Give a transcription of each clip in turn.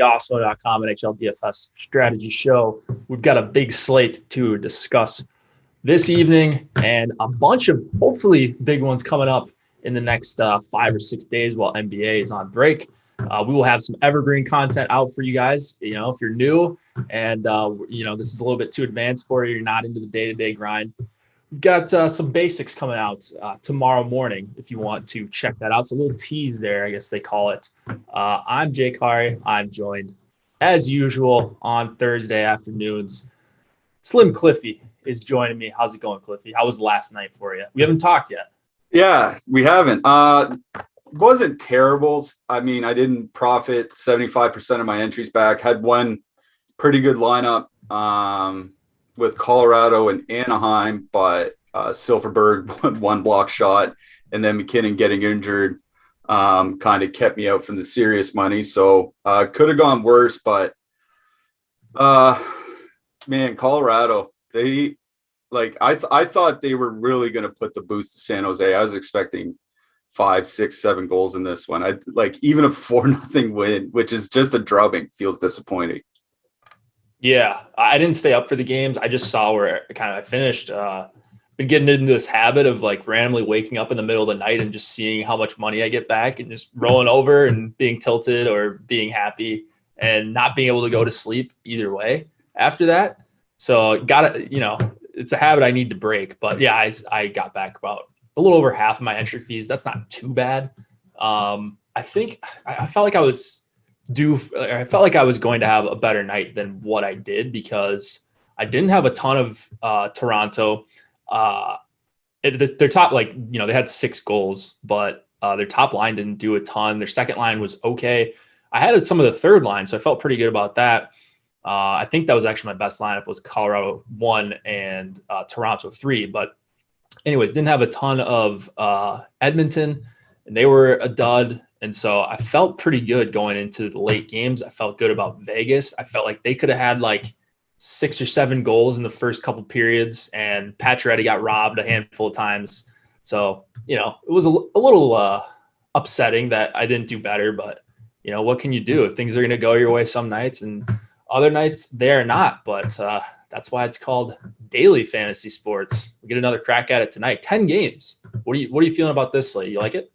Awesemo.com Nhl Dfs strategy show. We've got a big slate to discuss this evening and a bunch of hopefully big ones coming up in the next 5 or 6 days while NBA is on break. We will have some evergreen content out for you guys. You know, if you're new and, this is a little bit too advanced for you, you're not into the day-to-day grind. We've got some basics coming out tomorrow morning if you want to check that out. So a little tease there, I guess they call it. I'm Jake Hari. I'm joined, as usual, on Thursday afternoons. Slim Cliffy is joining me. How's it going, Cliffy? How was last night for you? We haven't talked yet. Yeah, we haven't. Wasn't terrible. I mean, I didn't profit 75% of my entries back. Had one pretty good lineup with Colorado and Anaheim, but Silverberg one block shot, and then McKinnon getting injured kind of kept me out from the serious money. So could have gone worse, but man, Colorado, they I thought they were really going to put the boost to San Jose. I was expecting 5, 6, 7 goals in this one. Even a 4-0 win, which is just a drubbing, feels disappointing. Yeah, I didn't stay up for the games. I just saw where I finished. Been getting into this habit of randomly waking up in the middle of the night and just seeing how much money I get back and just rolling over and being tilted or being happy and not being able to go to sleep either way after that. So it's a habit I need to break. But yeah, I got back about a little over half of my entry fees. That's not too bad. I think I felt like I was going to have a better night than what I did because I didn't have a ton of Toronto. Their top, they had 6 goals, but their top line didn't do a ton. Their second line was okay. I had some of the third line, so I felt pretty good about that. I think that was actually my best lineup was Colorado 1 and Toronto 3. But anyways, didn't have a ton of Edmonton, and they were a dud. And so I felt pretty good going into the late games. I felt good about Vegas. I felt like they could have had 6 or 7 goals in the first couple periods, and Pacioretty got robbed a handful of times. So, it was a little upsetting that I didn't do better, but what can you do? If things are going to go your way some nights and other nights they are not, but that's why it's called daily fantasy sports. We get another crack at it tonight. 10 games. What are you feeling about this slate? You like it?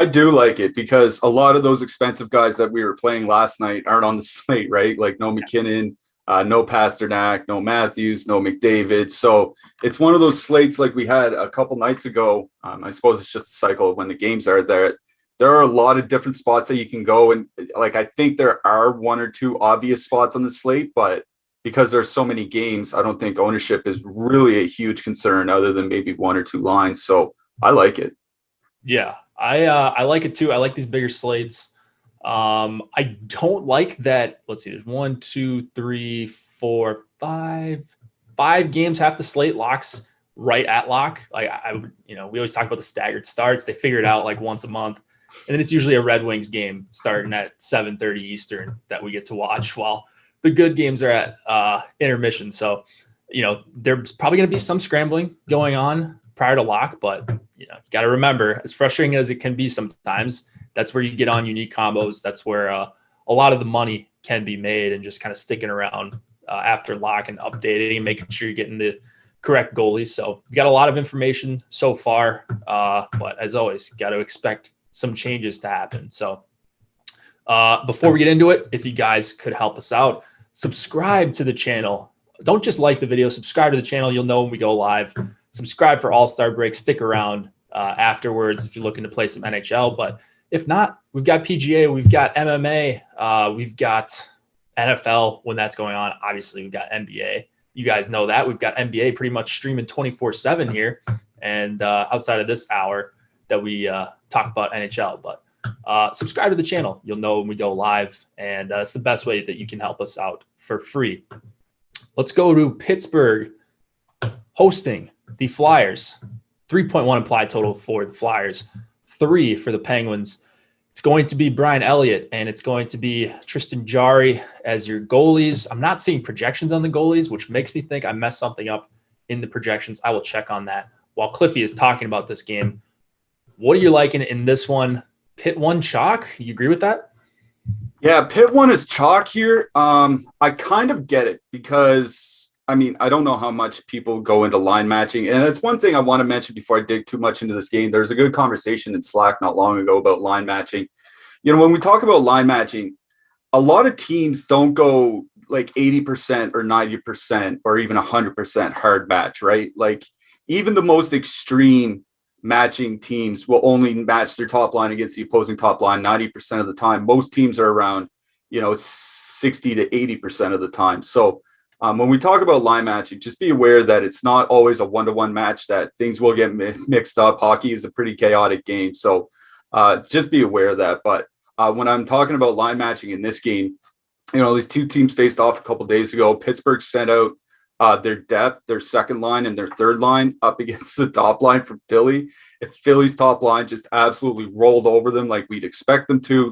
I do like it because a lot of those expensive guys that we were playing last night aren't on the slate, right? No McKinnon, no Pasternak, no Matthews, no McDavid. So it's one of those slates like we had a couple nights ago. I suppose it's just a cycle of when the games are there. There are a lot of different spots that you can go. And I think there are 1 or 2 obvious spots on the slate, but because there's so many games, I don't think ownership is really a huge concern other than maybe 1 or 2 lines. So I like it. Yeah, I like it too. I like these bigger slates. I don't like that. Let's see. There's 1, 2, 3, 4, 5 games. Half the slate locks right at lock. We always talk about the staggered starts. They figure it out once a month, and then it's usually a Red Wings game starting at 7:30 Eastern that we get to watch while the good games are at intermission. So, there's probably going to be some scrambling going on prior to lock, but you got to remember, as frustrating as it can be sometimes, that's where you get on unique combos. That's where a lot of the money can be made, and just kind of sticking around after lock and updating and making sure you're getting the correct goalies. So you got a lot of information so far, but as always, got to expect some changes to happen. So before we get into it, if you guys could help us out, subscribe to the channel. Don't just like the video, subscribe to the channel. You'll know when we go live. Subscribe for All-Star Break. Stick around afterwards if you're looking to play some NHL. But if not, we've got PGA, we've got MMA, we've got NFL when that's going on. Obviously, we've got NBA. You guys know that. We've got NBA pretty much streaming 24/7 here. And outside of this hour that we talk about NHL. But subscribe to the channel. You'll know when we go live. And it's the best way that you can help us out for free. Let's go to Pittsburgh hosting the Flyers. 3.1 implied total for the Flyers, 3 for the Penguins. It's going to be Brian Elliott, and it's going to be Tristan Jarry as your goalies. I'm not seeing projections on the goalies, which makes me think I messed something up in the projections. I will check on that while Cliffy is talking about this game. What are you liking in this one? Pitt 1 chalk? You agree with that? Yeah, Pitt one is chalk here. I kind of get it because I mean I don't know how much people go into line matching, and it's one thing I want to mention before I dig too much into this game. There's a good conversation in Slack not long ago about line matching. You know, when we talk about line matching, a lot of teams don't go like 80% or 90% or even 100% hard match, right? Like even the most extreme matching teams will only match their top line against the opposing top line 90% of the time. Most teams are around, 60 to 80% of the time. So when we talk about line matching, just be aware that it's not always a one-to-one match, that things will get mixed up. Hockey is a pretty chaotic game. So just be aware of that. But when I'm talking about line matching in this game, these two teams faced off a couple of days ago. Pittsburgh sent out their depth, their second line, and their third line up against the top line from Philly. If Philly's top line just absolutely rolled over them like we'd expect them to,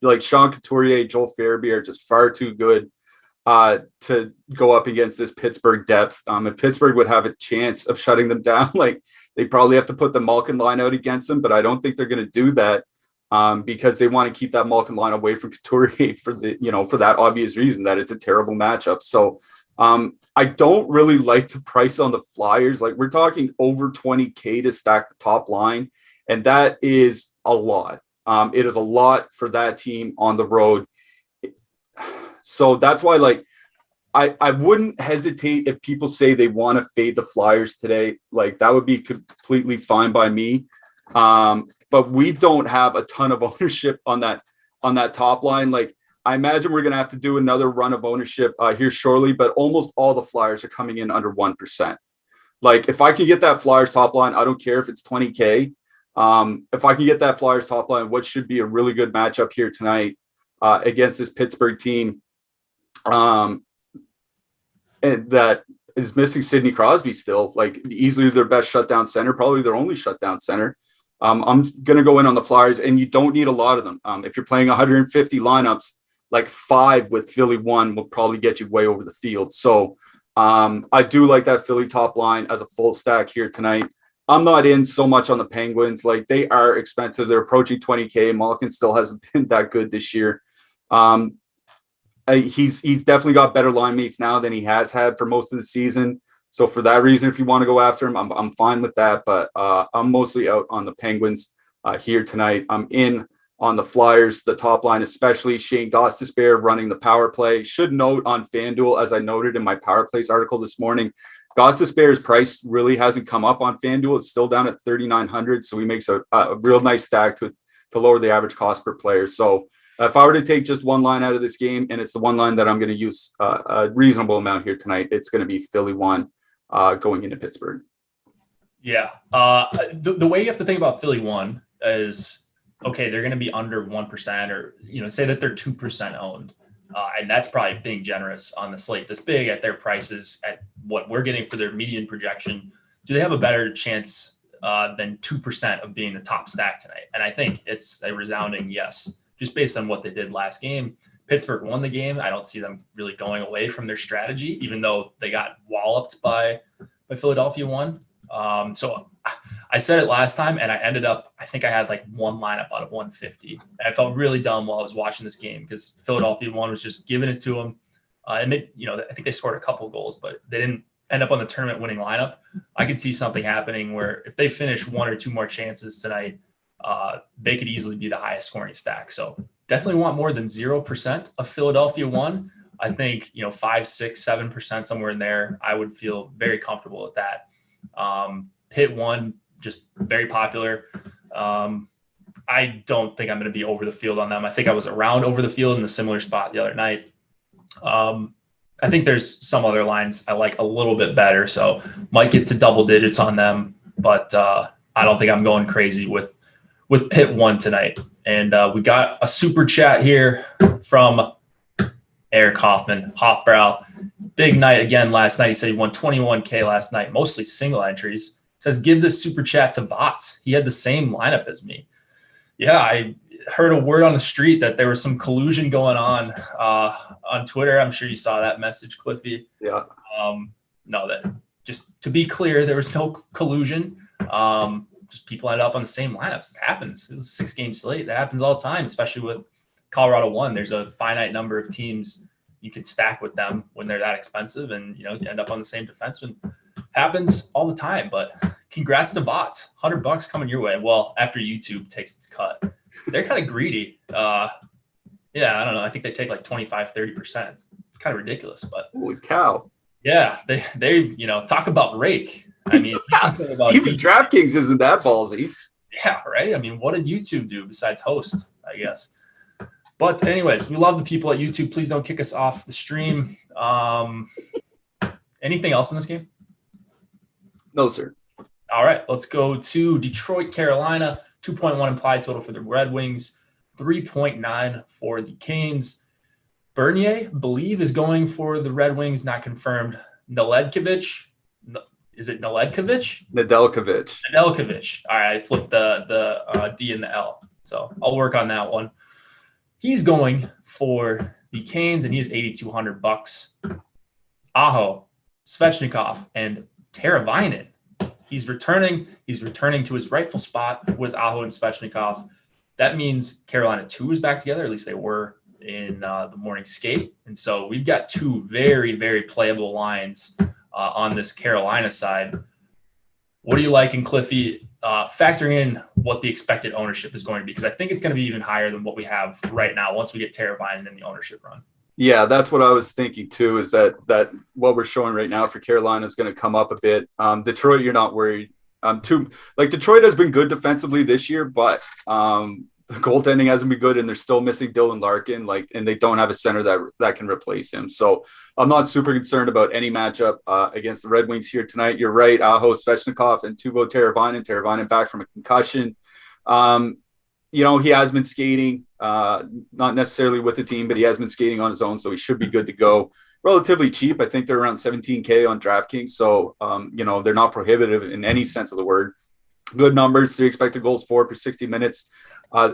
like Sean Couturier, Joel Farabee are just far too good to go up against this Pittsburgh depth. If Pittsburgh would have a chance of shutting them down, like they probably have to put the Malkin line out against them, but I don't think they're going to do that. Because they want to keep that Malkin line away from Couturier for that obvious reason that it's a terrible matchup. So I don't really like the price on the Flyers. Like we're talking over 20K to stack the top line, and that is a lot. It is a lot for that team on the road. So that's why, like, I wouldn't hesitate if people say they want to fade the Flyers today. Like that would be completely fine by me. But we don't have a ton of ownership on that top line. Like I imagine we're going to have to do another run of ownership here shortly, but almost all the Flyers are coming in under 1%. Like if I can get that Flyers top line, I don't care if it's 20K. If I can get that Flyers top line, what should be a really good matchup here tonight against this Pittsburgh team and that is missing Sidney Crosby still, like easily their best shutdown center, probably their only shutdown center. I'm going to go in on the Flyers, and you don't need a lot of them. If you're playing 150 lineups, like 5 with Philly 1 will probably get you way over the field. So I do like that Philly top line as a full stack here tonight. I'm not in so much on the Penguins. Like they are expensive. They're approaching 20K. Malkin still hasn't been that good this year. He's definitely got better line mates now than he has had for most of the season. So for that reason, if you want to go after him, I'm fine with that. But I'm mostly out on the Penguins here tonight. I'm in on the Flyers, the top line, especially Shane Gostisbehere running the power play. Should note on FanDuel, as I noted in my power plays article this morning, Gostisbehere's price really hasn't come up on FanDuel. It's still down at 3,900. So he makes a real nice stack to lower the average cost per player. So if I were to take just one line out of this game, and it's the one line that I'm going to use a reasonable amount here tonight, it's going to be Philly 1. Going into Pittsburgh. Yeah. The way you have to think about Philly 1 is, okay, they're going to be under 1% or, say that they're 2% owned. And that's probably being generous on the slate this big at their prices, at what we're getting for their median projection. Do they have a better chance than 2% of being the top stack tonight? And I think it's a resounding yes, just based on what they did last game. Pittsburgh won the game. I don't see them really going away from their strategy, even though they got walloped by Philadelphia 1. So I said it last time, and I ended up, I think I had like one lineup out of 150. And I felt really dumb while I was watching this game because Philadelphia 1 was just giving it to them. And they, I think they scored a couple of goals, but they didn't end up on the tournament winning lineup. I could see something happening where if they finish 1 or 2 more chances tonight, they could easily be the highest scoring stack. So definitely want more than 0% of Philadelphia 1. I think, 5, 6, 7%, somewhere in there, I would feel very comfortable with that. Pitt 1, just very popular. I don't think I'm going to be over the field on them. I think I was around over the field in a similar spot the other night. I think there's some other lines I like a little bit better, so might get to double digits on them, but I don't think I'm going crazy with Pitt 1 tonight. And we got a super chat here from Eric Hoffbrow. Big night again last night. He said he won 21K last night, mostly single entries. Says, give this super chat to Bots. He had the same lineup as me. Yeah, I heard a word on the street that there was some collusion going on Twitter. I'm sure you saw that message, Cliffy. Yeah. No, that just to be clear, there was no collusion. Just people ended up on the same lineups. It happens. It was a 6-game slate. That happens all the time, especially with Colorado won. There's a finite number of teams you could stack with them when they're that expensive, and you end up on the same defenseman. Happens all the time. But congrats to Vots, $100 coming your way. Well, after YouTube takes its cut, they're kind of greedy. Yeah, I don't know. I think they take like 25-30%. It's kind of ridiculous, but holy cow. Yeah, they talk about rake. I mean, even DraftKings isn't that ballsy. Yeah, right. I mean, what did YouTube do besides host, I guess? But anyways, we love the people at YouTube. Please don't kick us off the stream. Anything else in this game? No, sir. All right, let's go to Detroit, Carolina. 2.1 implied total for the Red Wings. 3.9 for the Canes. Bernier, believe, is going for the Red Wings, not confirmed. Nedeljkovic. Is it Nedeljkovic? Nedeljkovic. All right, I flipped the D and the L. So I'll work on that one. He's going for the Canes, and he is $8,200. Aho, Svechnikov, and Teravainen. He's returning to his rightful spot with Aho and Svechnikov. That means Carolina 2 is back together. At least they were in the morning skate. And so we've got two very, very playable lines on this Carolina side. What do you like in Cliffy, factoring in what the expected ownership is going to be? Because I think it's going to be even higher than what we have right now once we get Teravainen in the ownership run. Yeah, that's what I was thinking too, is that what we're showing right now for Carolina is going to come up a bit. Detroit, you're not worried. Detroit has been good defensively this year, but the goaltending hasn't been good, and they're still missing Dylan Larkin, and they don't have a center that can replace him. So I'm not super concerned about any matchup against the Red Wings here tonight. You're right, Aho, Svechnikov, and Teuvo Teravainen back from a concussion. He has been skating, not necessarily with the team, but he has been skating on his own, so he should be good to go. Relatively cheap. I think they're around $17K on DraftKings, so they're not prohibitive in any sense of the word. Good numbers, 3 expected goals for per 60 minutes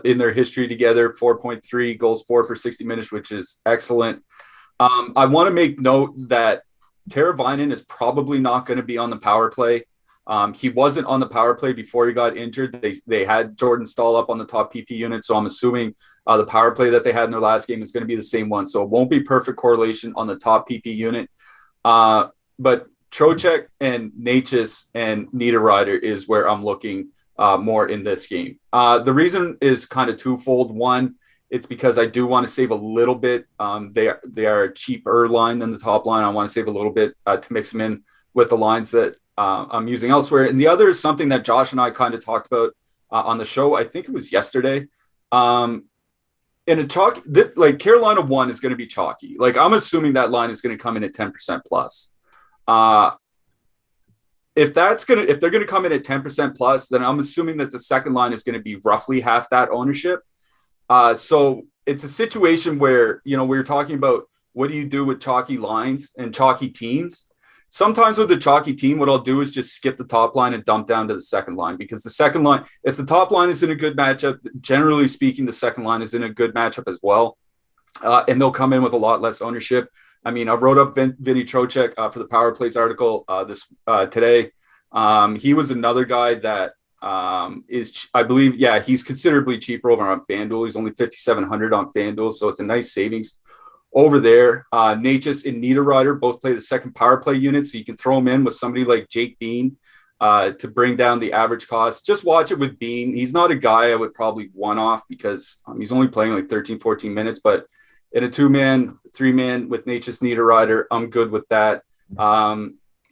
in their history together, 4.3 goals for per 60 minutes, which is excellent. I want to make note that Teravainen is probably not going to be on the power play. He wasn't on the power play before he got injured. They had Jordan Stahl up on the top PP unit, so I'm assuming the power play that they had in their last game is going to be the same one. So it won't be perfect correlation on the top PP unit. But Trocheck and Natchez and Niederreiter is where I'm looking more in this game. The reason is kind of twofold. One, it's because I do want to save a little bit. They are a cheaper line than the top line. I want to save a little bit to mix them in with the lines that I'm using elsewhere. And the other is something that Josh and I kind of talked about on the show. I think it was yesterday. In a chalk, Carolina 1 is going to be chalky. I'm assuming that line is going to come in at 10% plus. If they're going to come in at 10% plus, then I'm assuming that the second line is going to be roughly half that ownership. So it's a situation where, we're talking about what do you do with chalky lines and chalky teams. Sometimes with the chalky team, what I'll do is just skip the top line and dump down to the second line, because the second line, if the top line is in a good matchup, generally speaking, the second line is in a good matchup as well. And they'll come in with a lot less ownership. I mean, I wrote up Vinny Trocheck for the Power Plays article today. He was another guy that is, I believe, he's considerably cheaper over on FanDuel. He's only $5,700 on FanDuel, so it's a nice savings over there. Natchez and Niederreiter both play the second power play unit, so you can throw them in with somebody like Jake Bean to bring down the average cost. Just watch it with Bean. He's not a guy I would probably one-off because he's only playing like 13, 14 minutes, but in a 2-man, 3-man with Natchez, Niederreiter, I'm good with that.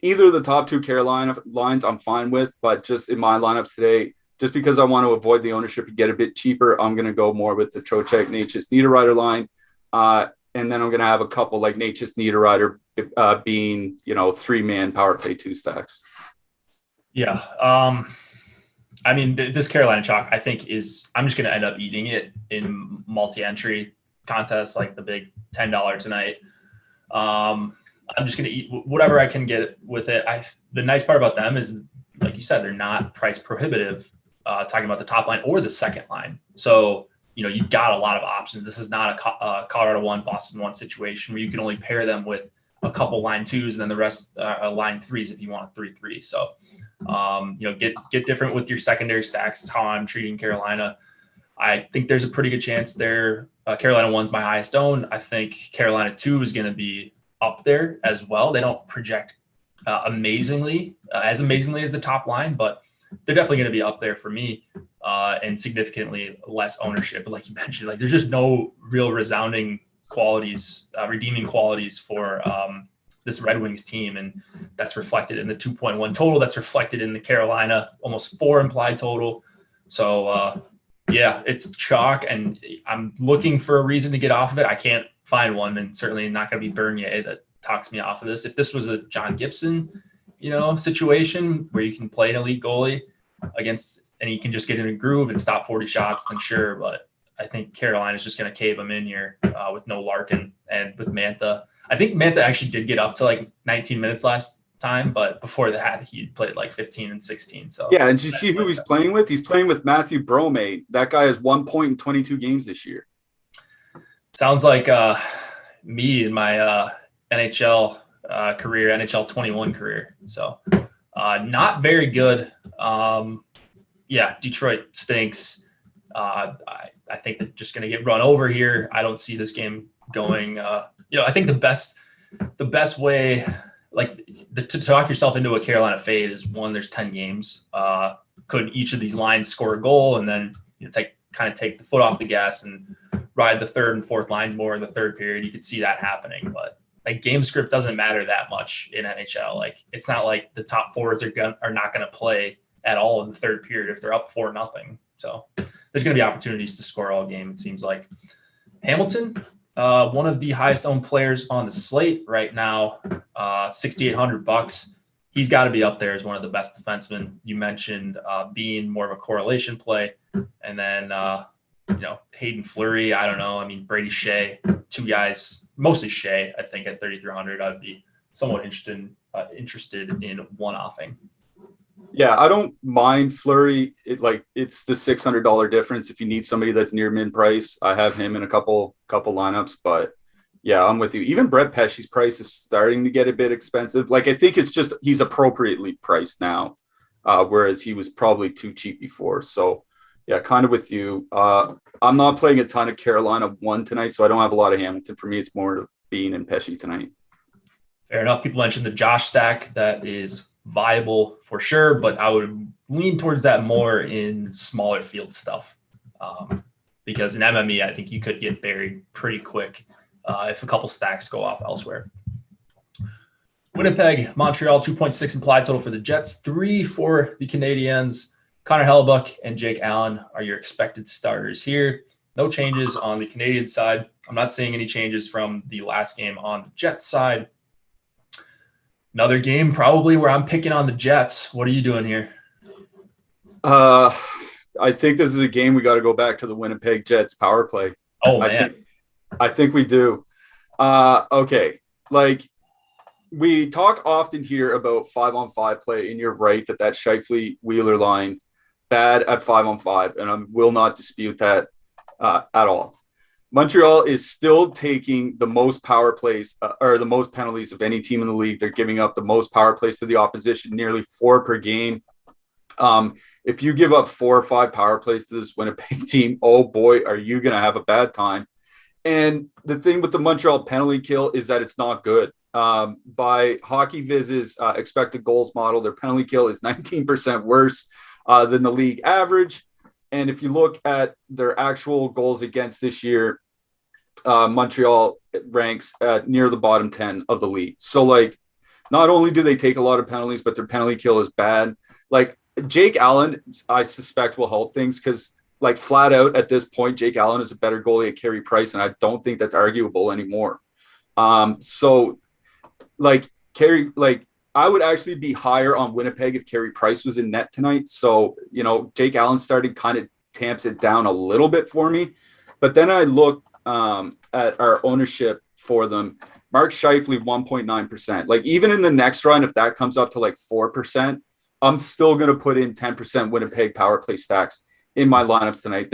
Either of the top 2 Carolina lines I'm fine with, but just in my lineups today, just because I want to avoid the ownership and get a bit cheaper, I'm going to go more with the Trocheck, Natchez, Niederreiter line. And then I'm going to have a couple like Natchez, Niederreiter being, 3-man power play 2 stacks. Yeah. I mean, this Carolina chalk, I think I'm just going to end up eating it in multi-entry contests like the big $10 tonight. I'm just going to eat whatever I can get with it. The nice part about them is, like you said, they're not price prohibitive, talking about the top line or the second line. So, you've got a lot of options. This is not a Colorado 1, Boston 1 situation where you can only pair them with a couple line 2s and then the rest line 3s if you want a 3-3. So, get different with your secondary stacks is how I'm treating Carolina. I think there's a pretty good chance they're Carolina 1's my highest owned. I think Carolina 2 is going to be up there as well. They don't project as amazingly as the top line, but they're definitely going to be up there for me, and significantly less ownership. But like you mentioned, like there's just no real resounding qualities, redeeming qualities for this Red Wings team, and that's reflected in the 2.1 total. That's reflected in the Carolina almost 4 implied total. So yeah, it's chalk, and I'm looking for a reason to get off of it. I can't find one, and certainly not going to be Bernier that talks me off of this. If this was a John Gibson, situation where you can play an elite goalie against, and you can just get in a groove and stop 40 shots, then sure. But I think Carolina's just going to cave them in here with no Larkin and with Mantha. I think Mantha actually did get up to like 19 minutes last time, but before that he played like 15 and 16. So yeah, and did you see who he's playing with? He's playing with Matthew Brome. That guy has 1 point in 22 games this year. Sounds like me in my NHL career, NHL 21 career. So not very good. Yeah, Detroit stinks. I think they're just going to get run over here. I don't see this game going. I think the best way, to talk yourself into a Carolina fade is, one, there's 10 games. Could each of these lines score a goal, and then take the foot off the gas and ride the third and fourth lines more in the third period? You could see that happening, but game script doesn't matter that much in NHL. It's not like the top forwards are not going to play at all in the third period if they're up 4-0. So there's going to be opportunities to score all game, it seems like. Hamilton, one of the highest owned players on the slate right now, $6,800. He's got to be up there as one of the best defensemen. You mentioned being more of a correlation play, and then Hayden Fleury. I don't know. I mean, Brady Shea, two guys, mostly Shea. I think at 3,300, I'd be somewhat interested in one-offing. Yeah, I don't mind Fleury. It's the $600 difference. If you need somebody that's near min price, I have him in a couple lineups. But yeah, I'm with you. Even Brett Pesce's price is starting to get a bit expensive. I think it's just he's appropriately priced now, whereas he was probably too cheap before. So yeah, kind of with you. I'm not playing a ton of Carolina 1 tonight, so I don't have a lot of Hamilton. For me, it's more Bean and Pesce tonight. Fair enough. People mentioned the Josh stack. That is viable for sure, but I would lean towards that more in smaller field stuff, because in MME, I think you could get buried pretty quick if a couple stacks go off elsewhere. Winnipeg, Montreal, 2.6 implied total for the Jets, 3 for the Canadiens. Connor Hellebuck and Jake Allen are your expected starters here. No changes on the Canadian side. I'm not seeing any changes from the last game on the Jets side. Another game probably where I'm picking on the Jets. What are you doing here? I think this is a game we got to go back to the Winnipeg Jets power play. Oh, man. I think we do. Okay. We talk often here about 5-on-5 play, and you're right that Scheifele-Wheeler line, bad at 5-on-5, and I will not dispute that at all. Montreal is still taking the most power plays or the most penalties of any team in the league. They're giving up the most power plays to the opposition, nearly 4 per game. If you give up 4 or 5 power plays to this Winnipeg team, oh boy, are you going to have a bad time. And the thing with the Montreal penalty kill is that it's not good. By Hockey Viz's expected goals model, their penalty kill is 19% worse than the league average. And if you look at their actual goals against this year, Montreal ranks at near the bottom 10 of the league. So, not only do they take a lot of penalties, but their penalty kill is bad. Jake Allen, I suspect, will help things because, flat out at this point, Jake Allen is a better goalie at Carey Price, and I don't think that's arguable anymore. I would actually be higher on Winnipeg if Carey Price was in net tonight. So, Jake Allen starting kind of tamps it down a little bit for me. But then I look at our ownership for them. Mark Scheifele, 1.9%. Even in the next run, if that comes up to 4%, I'm still going to put in 10% Winnipeg power play stacks in my lineups tonight.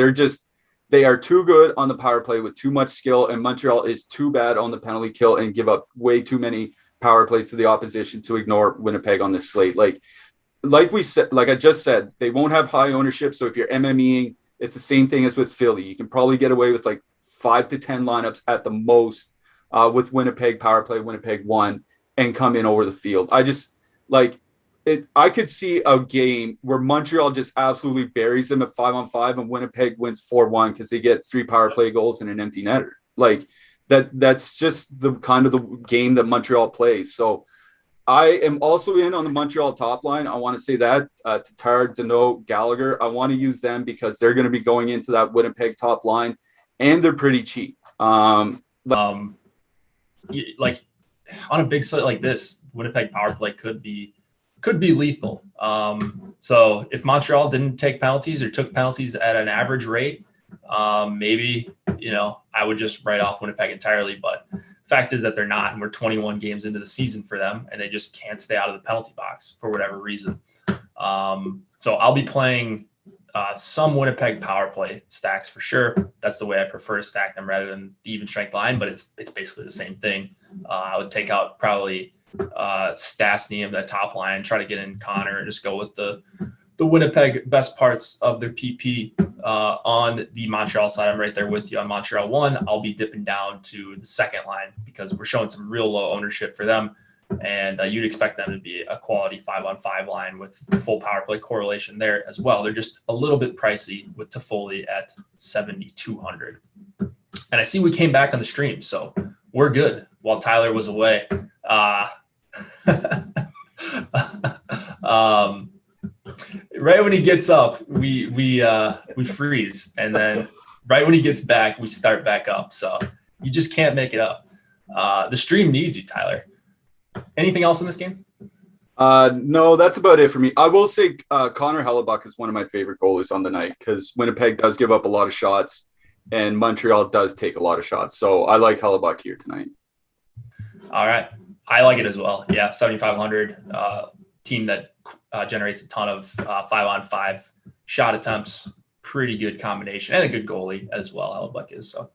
They are too good on the power play with too much skill, and Montreal is too bad on the penalty kill and give up way too many power plays to the opposition to ignore Winnipeg on this slate. We said, I just said, they won't have high ownership. So if you're MMEing, it's the same thing as with Philly. You can probably get away with 5 to 10 lineups at the most with Winnipeg power play, Winnipeg 1, and come in over the field. I just like it. I could see a game where Montreal just absolutely buries them at 5-on-5 and Winnipeg wins 4-1 because they get 3 power play goals and an empty netter. Like that's just the kind of the game that Montreal plays. So I am also in on the Montreal top line. I want to say that Tatar, Deneau, Gallagher. I want to use them because they're going to be going into that Winnipeg top line, and they're pretty cheap. Like on a big slate like this, Winnipeg power play could be lethal. So if Montreal didn't take penalties or took penalties at an average rate, maybe I would just write off Winnipeg entirely. But fact is that they're not, and we're 21 games into the season for them, and they just can't stay out of the penalty box for whatever reason. So I'll be playing some Winnipeg power play stacks for sure. That's the way I prefer to stack them rather than the even strength line, but it's basically the same thing. I would take out probably Stastny of that top line, try to get in Connor, and just go with the Winnipeg best parts of their PP. On the Montreal side, I'm right there with you on Montreal 1. I'll be dipping down to the second line because we're showing some real low ownership for them. And you'd expect them to be a quality 5-on-5 line with full power play correlation there as well. They're just a little bit pricey with Toffoli at 7,200. And I see we came back on the stream, so we're good while Tyler was away. Right when he gets up, we freeze, and then right when he gets back, we start back up. So you just can't make it up. The stream needs you, Tyler. Anything else in this game? No, that's about it for me. I will say Connor Hellebuck is one of my favorite goalies on the night because Winnipeg does give up a lot of shots, and Montreal does take a lot of shots. So I like Hellebuck here tonight. All right, I like it as well. Yeah, 7,500 team that generates a ton of 5-on-5 shot attempts. Pretty good combination, and a good goalie as well. Hellebuck is. So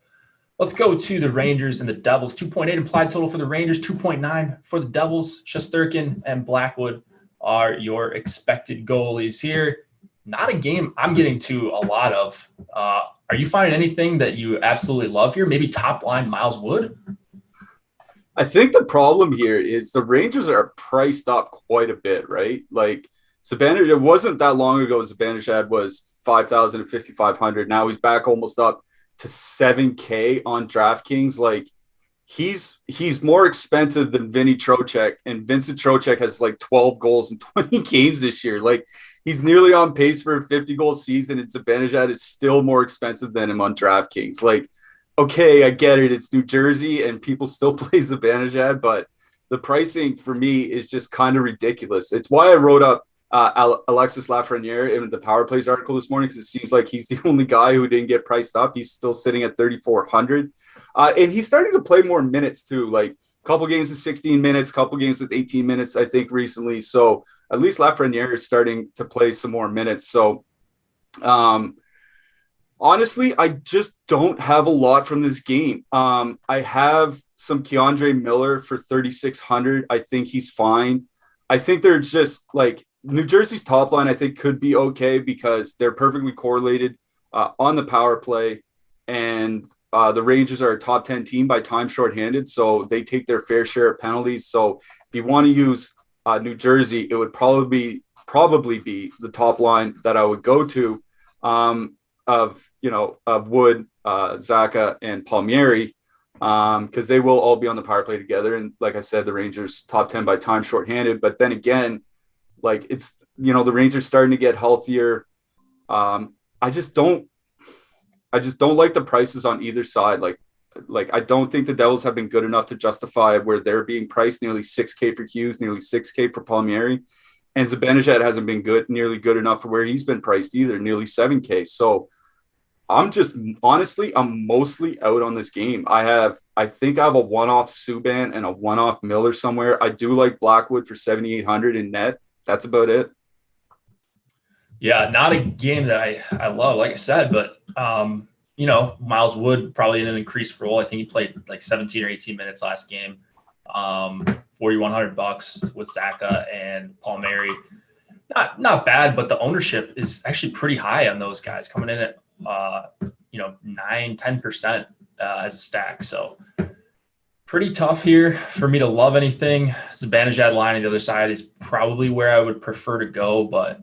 let's go to the Rangers and the Devils. 2.8 implied total for the Rangers, 2.9 for the Devils. Shesterkin and Blackwood are your expected goalies here. Not a game I'm getting to a lot of. Are you finding anything that you absolutely love here? Maybe top line Miles Wood? I think the problem here is the Rangers are priced up quite a bit, right? Like Zibanejad, it wasn't that long ago Zibanejad was 5,000 to 5,500. Now he's back almost up to 7K on DraftKings. Like he's more expensive than Vinny Trocheck, and Vincent Trocheck has like 12 goals in 20 games this year. Like he's nearly on pace for a 50-goal season, and Zibanejad is still more expensive than him on DraftKings. Like, okay, I get it. It's New Jersey and people still play Zibanejad, but the pricing for me is just kind of ridiculous. It's why I wrote up Alexis Lafreniere in the Power Plays article this morning, because it seems like he's the only guy who didn't get priced up. He's still sitting at 3,400. And he's starting to play more minutes too, like a couple games with 16 minutes, couple games with 18 minutes, I think recently. So at least Lafreniere is starting to play some more minutes. So honestly, I just don't have a lot from this game. I have some Keandre Miller for 3,600. I think he's fine. I think they're just like New Jersey's top line, I think could be okay because they're perfectly correlated on the power play. And the Rangers are a top 10 team by time shorthanded. So they take their fair share of penalties. So if you want to use New Jersey, it would probably be the top line that I would go to. Of Wood, Zaka, and Palmieri, because they will all be on the power play together. And like I said, the Rangers top 10 by time shorthanded. But then again, like it's the Rangers starting to get healthier. I just don't like the prices on either side. Like I don't think the Devils have been good enough to justify where they're being priced nearly 6K for Hughes, nearly 6K for Palmieri. And Zibanejad hasn't been nearly good enough for where he's been priced either, nearly 7K. So I'm mostly out on this game. I think I have a one-off Subban and a one-off Miller somewhere. I do like Blackwood for 7,800 in net. That's about it. Yeah, not a game that I love, like I said, but Miles Wood probably in an increased role. I think he played like 17 or 18 minutes last game. $4,100 with Zaka and Palmieri. Not bad, but the ownership is actually pretty high on those guys, coming in at 9-10%. as a stack. So pretty tough here for me to love anything. Zibanejad line on the other side is probably where I would prefer to go, but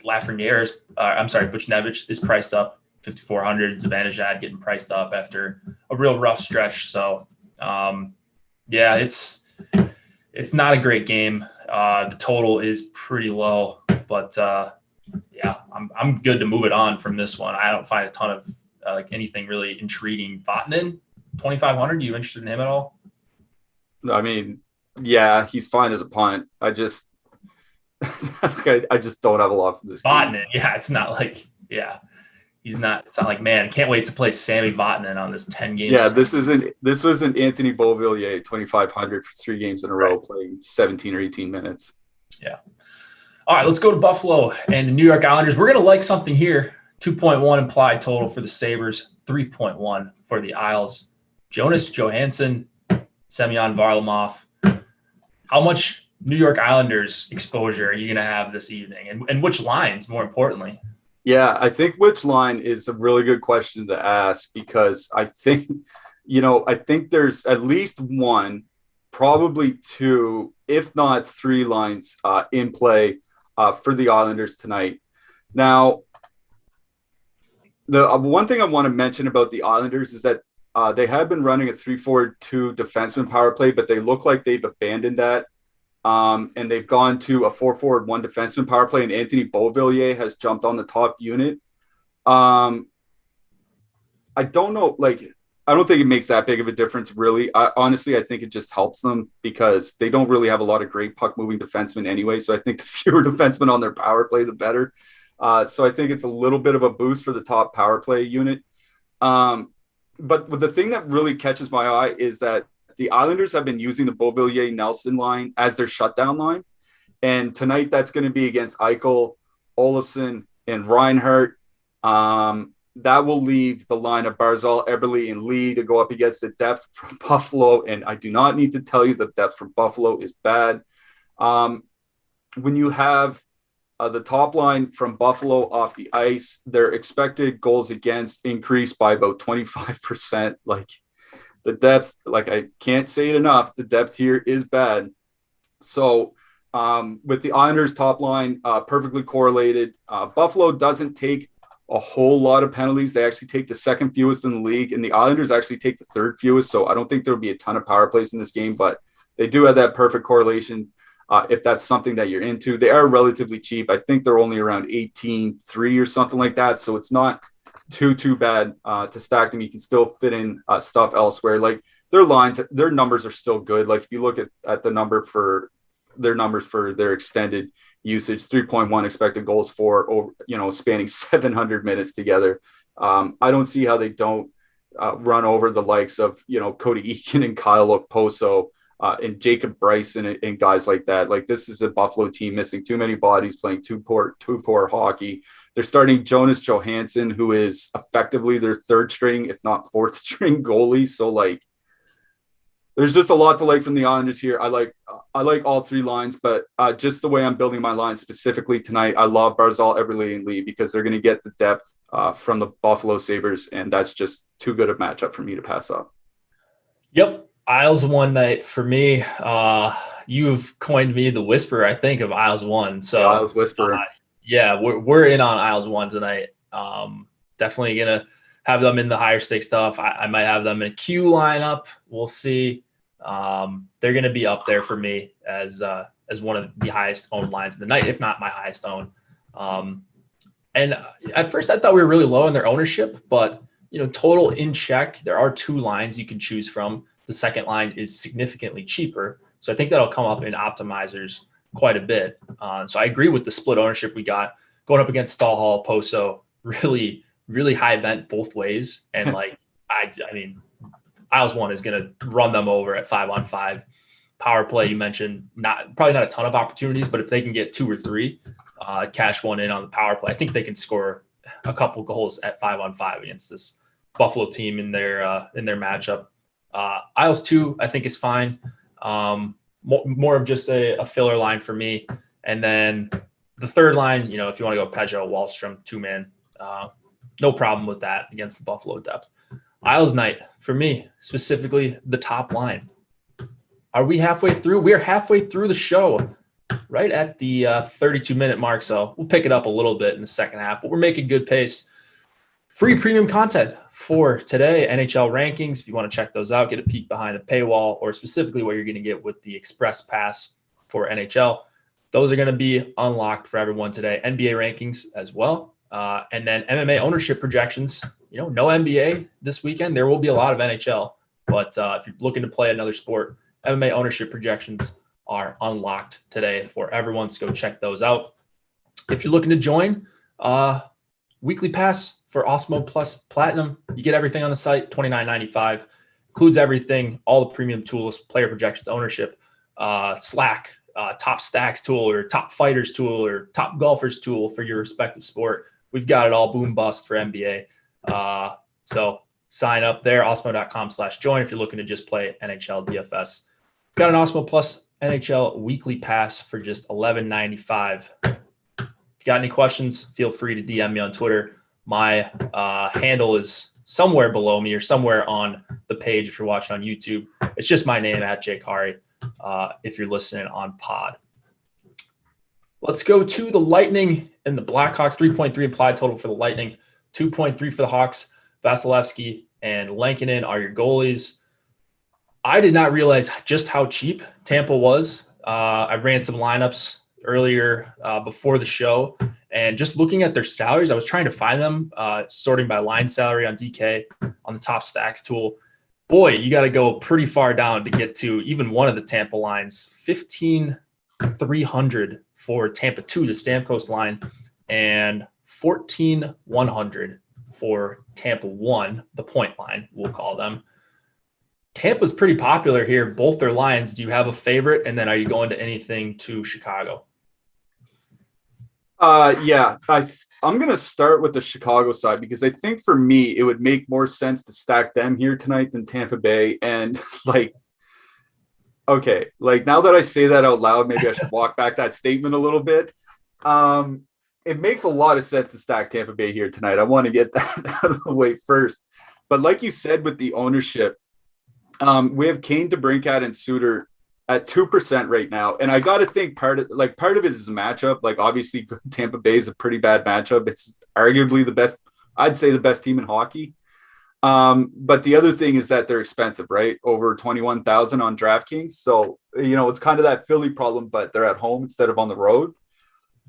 Buchnevich is priced up 5,400. Zibanejad getting priced up after a real rough stretch. So, it's not a great game. The total is pretty low, but I'm good to move it on from this one. I don't find a ton of anything really intriguing. Vatanen, 2,500. You interested in him at all? I mean, yeah, he's fine as a punt. I just don't have a lot for this Vatanen, game. yeah, it's not like, he's not. It's not like, man, can't wait to play Sammy Vatanen on this 10-game. Yeah, this was an Anthony Beauvillier 2,500 for 3 games in a row, playing 17 or 18 minutes. Yeah. All right, let's go to Buffalo and the New York Islanders. We're going to like something here. 2.1 implied total for the Sabres, 3.1 for the Isles. Jonas Johansson, Semyon Varlamov. How much New York Islanders exposure are you going to have this evening? And which lines, more importantly? Yeah, I think which line is a really good question to ask, because I think there's at least one, probably two, if not 3 lines in play for the Islanders tonight. Now, the one thing I want to mention about the Islanders is that they have been running a 3-4-2 defenseman power play, but they look like they've abandoned that. And they've gone to a 4-4-1 defenseman power play, and Anthony Beauvillier has jumped on the top unit. I don't know, I don't think it makes that big of a difference, really. Honestly, I think it just helps them because they don't really have a lot of great puck-moving defensemen anyway. So I think the fewer defensemen on their power play, the better. So I think it's a little bit of a boost for the top power play unit. But the thing that really catches my eye is that the Islanders have been using the Beauvillier-Nelson line as their shutdown line. And tonight that's going to be against Eichel, Olofsson, and Reinhart. That will leave the line of Barzal, Eberle, and Lee to go up against the depth from Buffalo. And I do not need to tell you the depth from Buffalo is bad. When you have the top line from Buffalo off the ice, their expected goals against increased by about 25%. The depth, I can't say it enough, the depth here is bad. So with the Islanders top line perfectly correlated, Buffalo doesn't take a whole lot of penalties. They actually take the second fewest in the league, and the Islanders actually take the third fewest. So I don't think there'll be a ton of power plays in this game, but they do have that perfect correlation. If that's something that you're into, they are relatively cheap. I think they're only around 18.3 or something like that. So it's not too bad to stack them. You can still fit in stuff elsewhere. Their lines, their numbers are still good. If you look at the number for their numbers for their extended usage, 3.1 expected goals for, spanning 700 minutes together. I don't see how they don't run over the likes of, Cody Eakin and Kyle Okposo and Jacob Bryson and guys like that. This is a Buffalo team missing too many bodies, playing too poor hockey. They're starting Jonas Johansson, who is effectively their 3rd string, if not 4th string goalie. So there's just a lot to like from the Islanders here. I like all 3 lines, but just the way I'm building my line specifically tonight, I love Barzal, Eberle, and Lee because they're going to get the depth from the Buffalo Sabres, and that's just too good a matchup for me to pass up. Yep. Isles one night for me. You've coined me the whisperer, I think, of Isles one. So the Isles whisperer. We're in on Isles one tonight. Definitely gonna have them in the higher stakes stuff. I might have them in a Q lineup. We'll see. They're gonna be up there for me as one of the highest owned lines of the night, if not my highest owned. And at first I thought we were really low in their ownership, but total in check. There are 2 lines you can choose from. The second line is significantly cheaper. So I think that'll come up in optimizers quite a bit. So I agree with the split ownership we got going up against Stahlhall, Poso, really, really high event both ways. And I mean, Isles one is going to run them over at 5-on-5 power play. You mentioned probably not a ton of opportunities, but if they can get 2 or 3, cash one in on the power play, I think they can score a couple goals at 5-on-5 against this Buffalo team in their matchup. Isles 2, I think, is fine. More of just a filler line for me. And then the third line, if you want to go Peugeot, Wallstrom, 2-man, no problem with that against the Buffalo depth. Isles night for me, specifically the top line. Are we halfway through? We are halfway through the show, right at the 32-minute mark. So we'll pick it up a little bit in the second half, but we're making good pace. Free premium content for today, NHL rankings. If you want to check those out, get a peek behind the paywall, or specifically what you're going to get with the Express Pass for NHL. Those are going to be unlocked for everyone today. NBA rankings as well. And then MMA ownership projections. No NBA this weekend. There will be a lot of NHL. But if you're looking to play another sport, MMA ownership projections are unlocked today for everyone. So go check those out. If you're looking to join, weekly pass for Awesemo Plus Platinum. You get everything on the site, $29.95. Includes everything, all the premium tools, player projections, ownership, Slack, top stacks tool, or top fighters tool, or top golfers tool for your respective sport. We've got it all, boom bust for NBA. So sign up there, awesemo.com/join if you're looking to just play NHL DFS. Got an Awesemo Plus NHL weekly pass for just $11.95. If you got any questions, feel free to DM me on Twitter. My handle is somewhere below me or somewhere on the page if you're watching on YouTube. It's just my name, @JakeHari, if you're listening on pod. Let's go to the Lightning and the Blackhawks. 3.3 implied total for the Lightning, 2.3 for the Hawks. Vasilevsky and Lankinen are your goalies. I did not realize just how cheap Tampa was. I ran some lineups earlier before the show, and just looking at their salaries, I was trying to find them, sorting by line salary on DK on the top stacks tool. Boy, you got to go pretty far down to get to even one of the Tampa lines. 15,300 for Tampa 2, the Stamkos line, and 14,100 for Tampa 1, the point line, we'll call them. Tampa's pretty popular here, both their lines. Do you have a favorite? And then are you going to anything to Chicago? Yeah, I'm going to start with the Chicago side because I think for me, it would make more sense to stack them here tonight than Tampa Bay. And now that I say that out loud, maybe I should walk back that statement a little bit. It makes a lot of sense to stack Tampa Bay here tonight. I want to get that out of the way first. But like you said, with the ownership, we have Kane, DeBrincat, and Suter at 2% right now. And I got to think part of it is a matchup. Like, obviously, Tampa Bay is a pretty bad matchup. It's arguably the best, I'd say the best team in hockey. But the other thing is that they're expensive, right? Over 21,000 on DraftKings. So, it's kind of that Philly problem, but they're at home instead of on the road.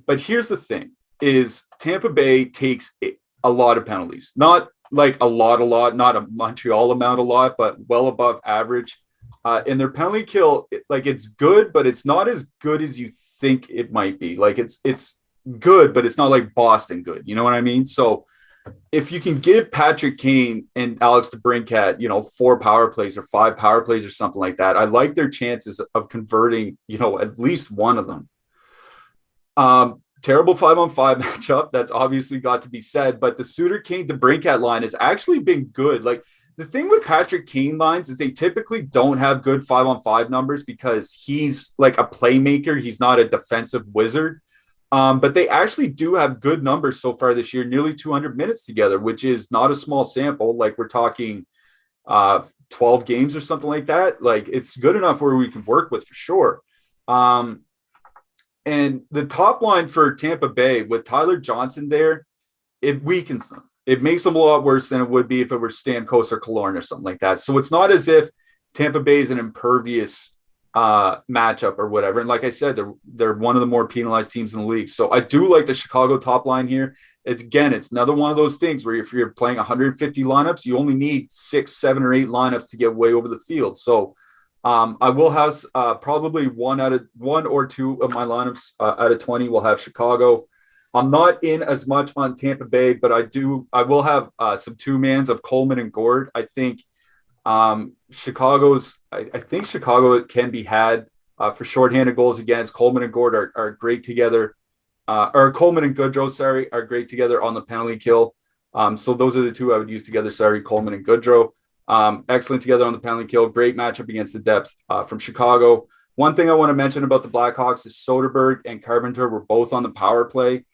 But here's the thing is Tampa Bay takes a lot of penalties, not like a lot, not a Montreal amount a lot, but well above average. And their penalty kill, it's good, but it's not as good as you think it might be. Like it's good, but it's not like Boston good. You know what I mean? So if you can give Patrick Kane and Alex DeBrincat, 4 power plays or 5 power plays or something like that, I like their chances of converting, at least one of them. Terrible 5-on-5 matchup. That's obviously got to be said, but the Suter Kane DeBrincat line has actually been good. Like, the thing with Patrick Kane lines is they typically don't have good 5-on-5 numbers because he's like a playmaker. He's not a defensive wizard. But they actually do have good numbers so far this year, nearly 200 minutes together, which is not a small sample. Like, we're talking 12 games or something like that. Like, it's good enough where we can work with for sure. And the top line for Tampa Bay with Tyler Johnson there, it weakens them. It makes them a lot worse than it would be if it were Stamkos or Killorn or something like that. So it's not as if Tampa Bay is an impervious matchup or whatever. And like I said, they're one of the more penalized teams in the league. So I do like the Chicago top line here. It's another one of those things where if you're playing 150 lineups, you only need 6, 7, or 8 lineups to get way over the field. So I will have probably one or two of my lineups out of 20 will have Chicago. I'm not in as much on Tampa Bay, but I will have some 2-mans of Coleman and Gord. I think Chicago can be had for shorthanded goals against. Coleman and Gord are great together, or Coleman and Goodrow, are great together on the penalty kill. So those are the two I would use together. Coleman and Goodrow. Excellent together on the penalty kill. Great matchup against the depth from Chicago. One thing I want to mention about the Blackhawks is Soderberg and Carpenter were both on the power play.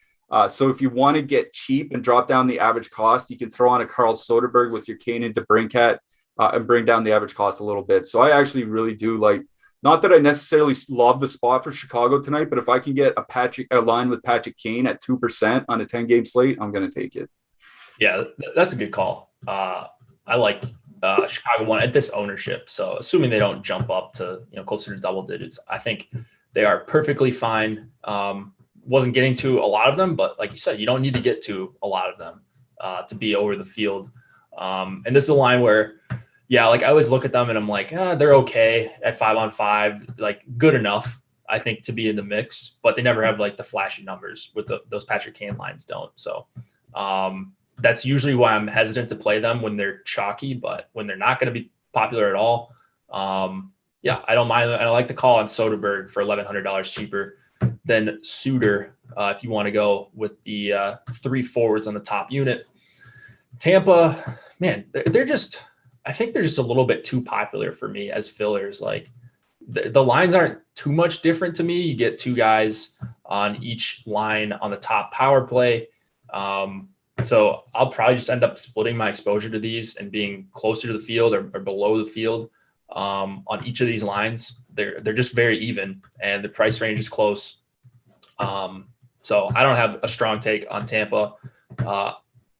So if you want to get cheap and drop down the average cost, you can throw on a Carl Soderberg with your Kane and DeBrincat and bring down the average cost a little bit. So I actually really do like, not that I necessarily love the spot for Chicago tonight, but if I can get a line with Patrick Kane at 2% on a 10-game slate, I'm going to take it. Yeah, that's a good call. I like Chicago one at this ownership. So assuming they don't jump up to closer to double digits, I think they are perfectly fine. Wasn't getting to a lot of them, but like you said, you don't need to get to a lot of them to be over the field. And this is a line where, yeah, like I always look at them and I'm like, they're okay at 5-on-5, like good enough, I think, to be in the mix, but they never have like the flashy numbers with those Patrick Kane lines don't. So that's usually why I'm hesitant to play them when they're chalky, but when they're not going to be popular at all, yeah, I don't mind. And I like the call on Soderberg for $1,100 cheaper than Suter if you want to go with the 3 forwards on the top unit. Tampa, man, they're just – I think they're just a little bit too popular for me as fillers. Like the lines aren't too much different to me. You get 2 guys on each line on the top power play. So I'll probably just end up splitting my exposure to these and being closer to the field or below the field on each of these lines. They're just very even and the price range is close. So I don't have a strong take on Tampa.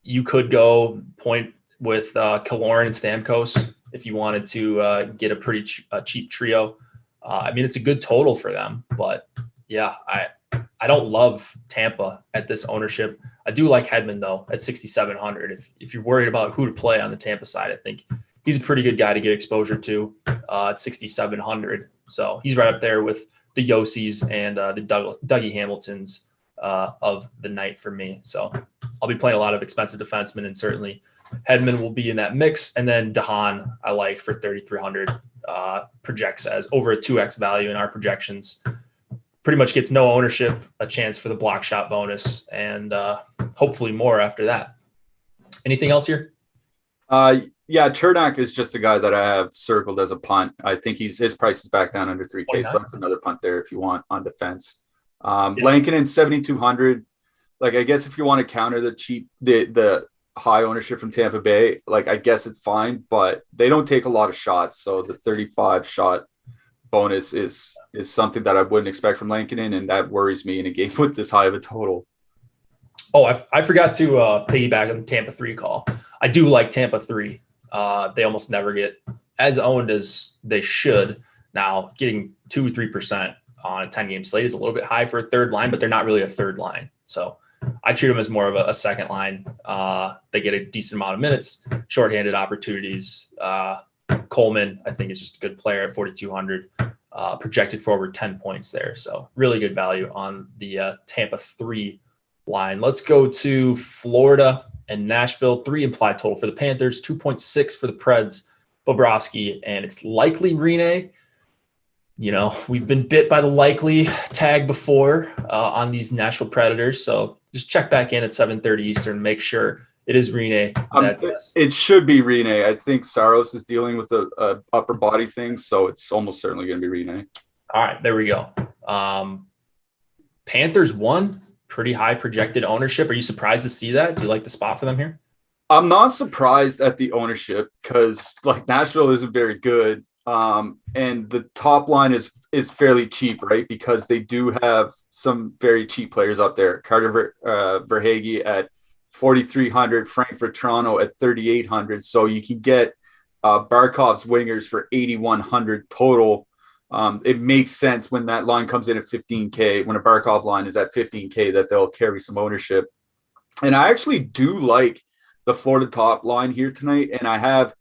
You could go point with Killorn and Stamkos if you wanted to get a pretty cheap trio. I mean, it's a good total for them, but yeah, I don't love Tampa at this ownership. I do like Hedman though at 6,700. If you're worried about who to play on the Tampa side, I think he's a pretty good guy to get exposure to at 6,700. So he's right up there with the Yossi's and the Dougie Hamiltons of the night for me. So I'll be playing a lot of expensive defensemen, and certainly Hedman will be in that mix. And then DeHaan, I like for 3,300, projects as over a 2x value in our projections. Pretty much gets no ownership, a chance for the block shot bonus, and hopefully more after that. Anything else here? Yeah, Chernak is just a guy that I have circled as a punt. I think his price is back down under 3K, so that's another punt there if you want on defense. Lankinen 7,200. Like, I guess if you want to counter the high ownership from Tampa Bay, like I guess it's fine, but they don't take a lot of shots, so the 35 shot bonus is something that I wouldn't expect from Lankinen, and that worries me in a game with this high of a total. Oh, I forgot to piggyback on the Tampa 3 call. I do like Tampa 3. They almost never get as owned as they should. Now, getting 2-3% on a 10-game slate is a little bit high for a third line, but they're not really a third line. So I treat them as more of a second line. They get a decent amount of minutes, shorthanded opportunities. Coleman, I think, is just a good player at 4,200, projected for over 10 points there. So really good value on the Tampa 3 line. Let's go to Florida and Nashville. 3 implied total for the Panthers, 2.6 for the Preds, Bobrovsky, and it's likely Rene. We've been bit by the likely tag before on these Nashville Predators. So just check back in at 7:30 Eastern, make sure it is Rene. It should be Rene. I think Saros is dealing with a upper body thing, so it's almost certainly going to be Rene. All right, there we go. Panthers 1, pretty high projected ownership. Are you surprised to see that? Do you like the spot for them here? I'm not surprised at the ownership because like Nashville isn't very good. And the top line is fairly cheap, right? Because they do have some very cheap players up there. Carter Verhaeghe at 4,300, Frank Toronto at 3,800. So you can get Barkov's wingers for 8,100 total. It makes sense when that line comes in at 15K, when a Barkov line is at 15K, that they'll carry some ownership. And I actually do like the Florida top line here tonight. And I have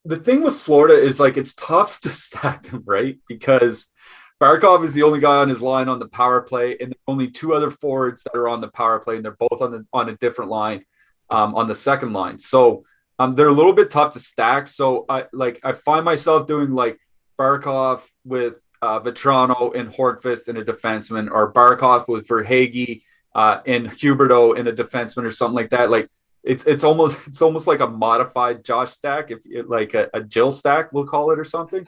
the thing with Florida is like it's tough to stack them, right? Because Barkov is the only guy on his line on the power play, and there are only 2 other forwards that are on the power play, and they're both on a different line on the second line. So they're a little bit tough to stack. So I find myself doing like Barkov with Vetrano and Hornqvist and a defenseman, or Barkov with Verhaeghe and Huberdeau and a defenseman, or something like that. Like it's almost like a modified Josh stack, if like a Jill stack, we'll call it, or something.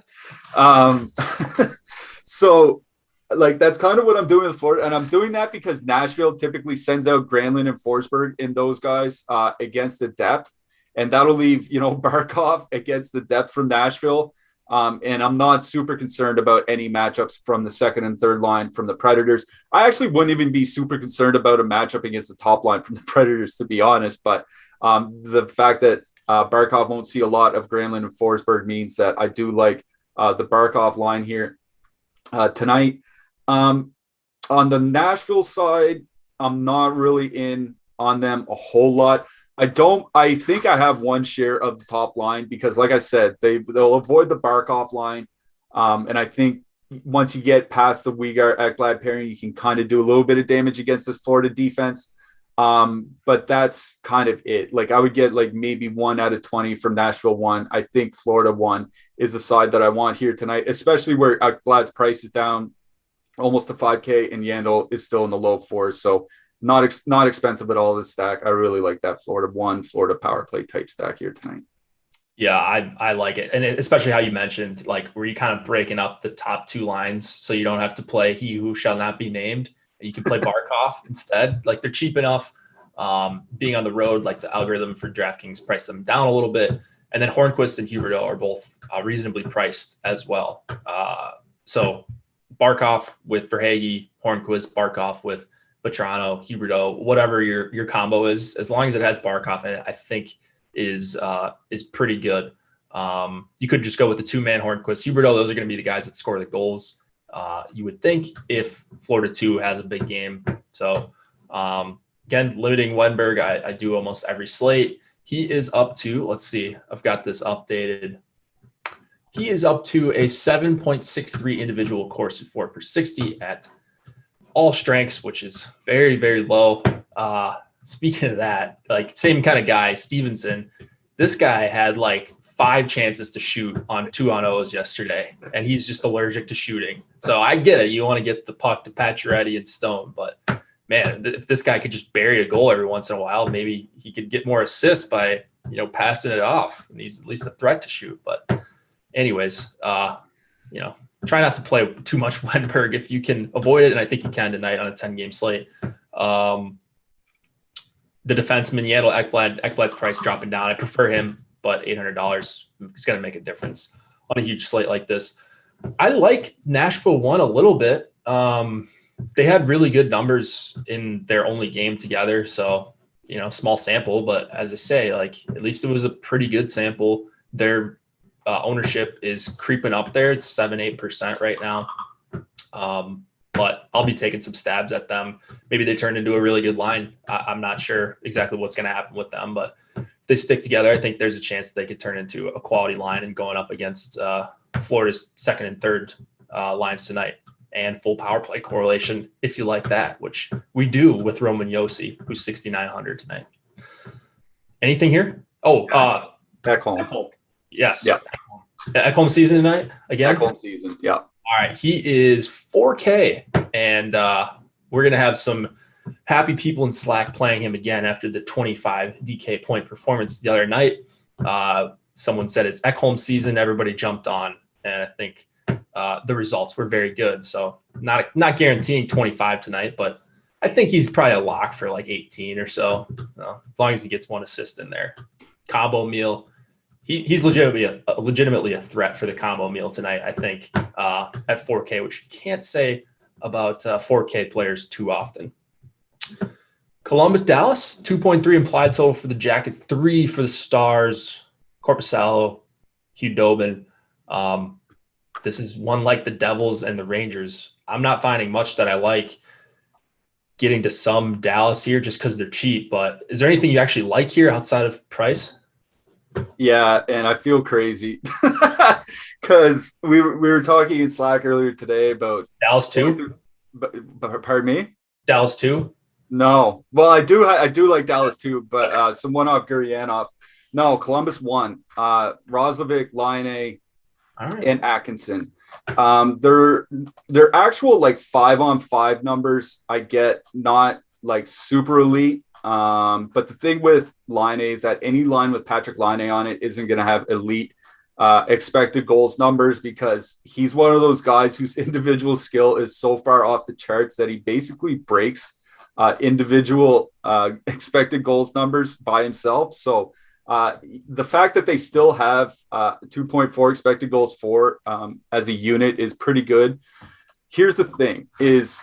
So like that's kind of what I'm doing with Florida, and I'm doing that because Nashville typically sends out Granlund and Forsberg in those guys against the depth, and that'll leave Barkov against the depth from Nashville. And I'm not super concerned about any matchups from the second and third line from the Predators. I actually wouldn't even be super concerned about a matchup against the top line from the Predators, to be honest. But the fact that Barkov won't see a lot of Granlund and Forsberg means that I do like the Barkov line here tonight. On the Nashville side, I'm not really in on them a whole lot. I think I have one share of the top line because, like I said, they'll avoid the Barkov line. And I think once you get past the Weegar-Ekblad pairing, you can kind of do a little bit of damage against this Florida defense. But that's kind of it. Like I would get like maybe 1 out of 20 from Nashville 1. I think Florida 1 is the side that I want here tonight, especially where Ekblad's price is down almost to 5K and Yandel is still in the low 4s. So not expensive at all, this stack. I really like that Florida 1, Florida power play type stack here tonight. Yeah, I like it. And especially how you mentioned, like, where you kind of breaking up the top 2 lines so you don't have to play he who shall not be named. You can play Barkov instead. Like, they're cheap enough. Being on the road, like the algorithm for DraftKings priced them down a little bit. And then Hornquist and Huberdeau are both reasonably priced as well. So Barkov with Verhaeghe, Hornquist, Barkov with Vetrano, Huberdeau, whatever your combo is, as long as it has Barkov in it, I think is pretty good. You could just go with the 2-man Hornquist, Huberdeau. Those are going to be the guys that score the goals. You would think if Florida 2 has a big game. So again, limiting Wenberg, I do almost every slate. He is up to, let's see, I've got this updated. He is up to a 7.63 individual Corsi for per 60 at all strengths, which is very, very low. Speaking of that, like same kind of guy, Stevenson, this guy had like 5 chances to shoot on 2-on-0s yesterday, and he's just allergic to shooting. So I get it. You want to get the puck to Pacioretty and Stone, but man, if this guy could just bury a goal every once in a while, maybe he could get more assists by, passing it off, and he's at least a threat to shoot. But anyways, try not to play too much Wenberg if you can avoid it, and I think you can tonight on a 10-game slate. The defenseman, Yandel Ekblad's price dropping down. I prefer him, but $800 is going to make a difference on a huge slate like this. I like Nashville 1 a little bit. They had really good numbers in their only game together, so small sample. But as I say, like at least it was a pretty good sample. Their ownership is creeping up there. It's 7-8% right now. But I'll be taking some stabs at them. Maybe they turn into a really good line. I'm not sure exactly what's going to happen with them, but if they stick together, I think there's a chance that they could turn into a quality line and going up against Florida's second and third lines tonight, and full power play correlation if you like that, which we do with Roman Josi, who's 6,900 tonight. Anything here? Ekholm. Yes. Yeah. Ekholm season tonight again? Ekholm season, yeah. All right. He is 4K, and we're going to have some happy people in Slack playing him again after the 25 DK point performance the other night. Someone said it's Ekholm season. Everybody jumped on, and I think the results were very good. So not guaranteeing 25 tonight, but I think he's probably a lock for like 18 or so, as long as he gets 1 assist in there. Combo meal. He's legitimately a threat for the combo meal tonight, I think, at 4K, which you can't say about 4K players too often. Columbus, Dallas, 2.3 implied total for the Jackets, 3 for the Stars, Korpisalo, Hudobin. This is one like the Devils and the Rangers. I'm not finding much that I like getting to some Dallas here just because they're cheap, but is there anything you actually like here outside of price? Yeah, and I feel crazy because we were talking in Slack earlier today about Dallas 2. Pardon me? Dallas 2? No. Well, I do like Dallas 2, but some one off Gurianov. No, Columbus 1. Roslovic, Laine, and Atkinson. Their actual like 5-on-5 numbers I get not like super elite. But the thing with Laine is that any line with Patrick Laine on it isn't going to have elite expected goals numbers, because he's one of those guys whose individual skill is so far off the charts that he basically breaks individual expected goals numbers by himself. So the fact that they still have 2.4 expected goals for as a unit is pretty good. Here's the thing is